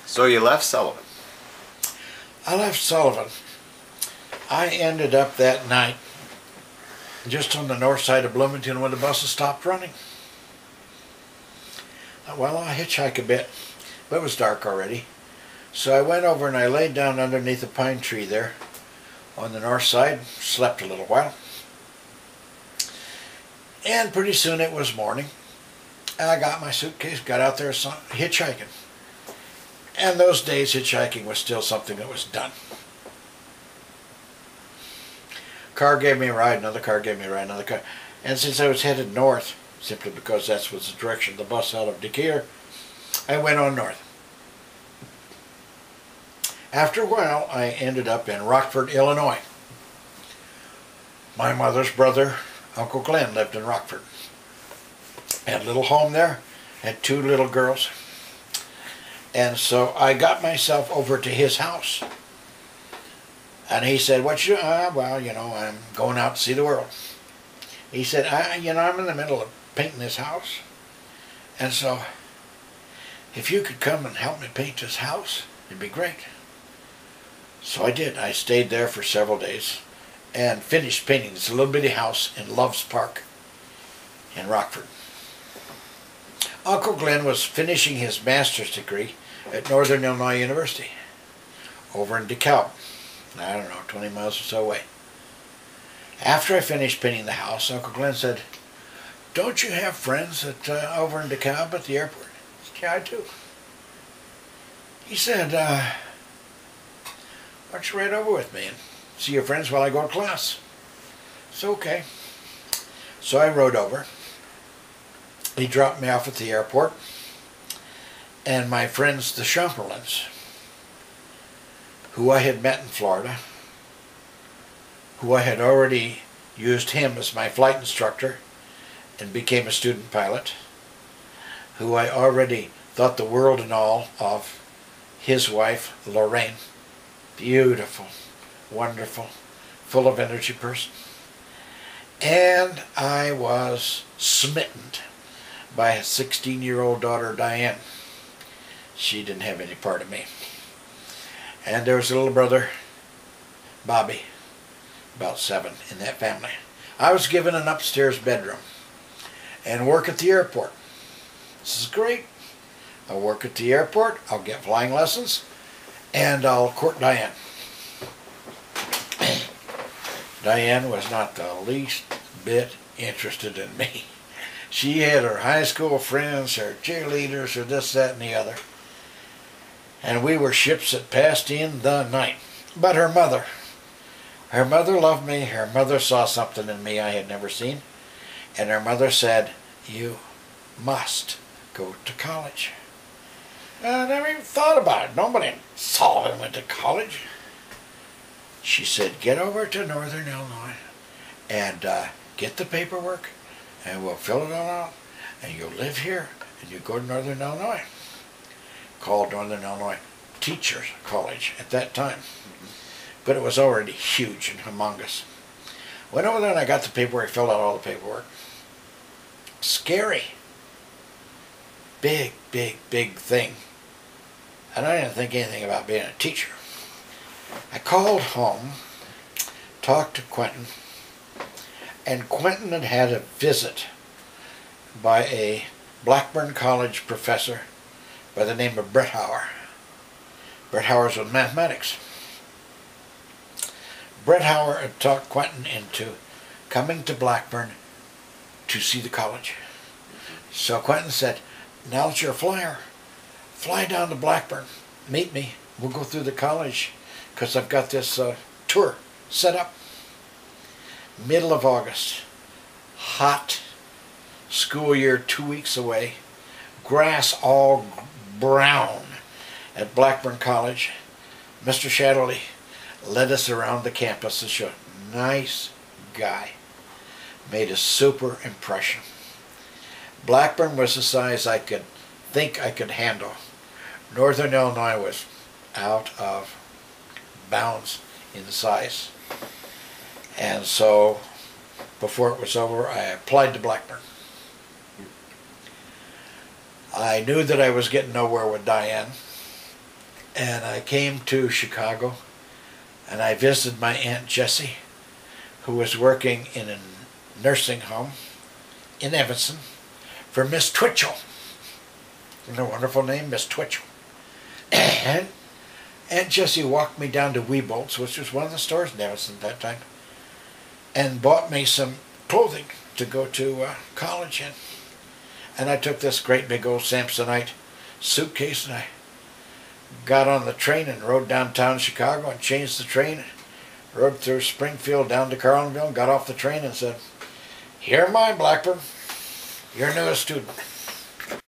So you left Sullivan. I left Sullivan. I ended up that night just on the north side of Bloomington when the buses stopped running. Well, I hitchhiked a bit, but it was dark already. So I went over and I laid down underneath a pine tree there on the north side, slept a little while. And pretty soon it was morning. I got my suitcase, got out there hitchhiking. And those days hitchhiking was still something that was done. Car gave me a ride, another car gave me a ride, another car. And since I was headed north, simply because that was the direction of the bus out of Decatur, I went on north. After a while, I ended up in Rockford, Illinois. My mother's brother, Uncle Glenn, lived in Rockford. Had a little home there, had 2 little girls. And so I got myself over to his house. And he said, "What you, well, you know, I'm going out to see the world." He said, "You know, I'm in the middle of painting this house. And so, if you could come and help me paint this house, it'd be great." So I did. I stayed there for several days and finished painting this little bitty house in Loves Park in Rockford. Uncle Glenn was finishing his master's degree at Northern Illinois University over in DeKalb. I don't know, 20 miles or so away. After I finished painting the house, Uncle Glenn said, "Don't you have friends over in DeKalb at the airport?" I said, "Yeah, I do." He said, "Why don't you ride over with me and see your friends while I go to class?" So, okay. So I rode over. He dropped me off at the airport. And my friends, the Chamberlains, who I had met in Florida, who I had already used him as my flight instructor and became a student pilot, who I already thought the world and all of, his wife, Lorraine, beautiful, wonderful, full of energy person. And I was smitten by his 16-year-old daughter, Diane. She didn't have any part of me. And there was a little brother, Bobby, about 7 in that family. I was given an upstairs bedroom and work at the airport. This is great. I'll work at the airport, I'll get flying lessons, and I'll court Diane. Diane was not the least bit interested in me. She had her high school friends, her cheerleaders, her this, that, and the other. And we were ships that passed in the night. But her mother loved me. Her mother saw something in me I had never seen. And her mother said, "You must go to college." And I never even thought about it. Nobody in Sullivan went to college. She said, "Get over to Northern Illinois and get the paperwork, and we'll fill it all out, and you'll live here, and you go to Northern Illinois." Called Northern Illinois Teachers College at that time. But it was already huge and humongous. Went over there and I got the paperwork, filled out all the paperwork. Scary. Big, big, big thing. And I didn't think anything about being a teacher. I called home, talked to Quentin, and Quentin had had a visit by a Blackburn College professor by the name of Brett Hauer. Brett Hauer's with mathematics. Brett Hauer had talked Quentin into coming to Blackburn to see the college. So Quentin said, "Now that you're a flyer, fly down to Blackburn, meet me, we'll go through the college, because I've got this tour set up." Middle of August, hot, school year 2 weeks away, grass all brown at Blackburn College. Mr. Shatterley led us around the campus to show. Nice guy. Made a super impression. Blackburn was the size I could think I could handle. Northern Illinois was out of bounds in size. And so, before it was over, I applied to Blackburn. I knew that I was getting nowhere with Diane. And I came to Chicago, and I visited my Aunt Jessie, who was working in a nursing home in Evanston for Miss Twitchell. Isn't that a wonderful name, Miss Twitchell? And Aunt Jessie walked me down to Weebolt's, which was one of the stores in Evanston at that time, and bought me some clothing to go to college in. And I took this great big old Samsonite suitcase, and I got on the train and rode downtown Chicago and changed the train, rode through Springfield down to Carlinville, got off the train and said, "Here am I, Blackburn, your newest student."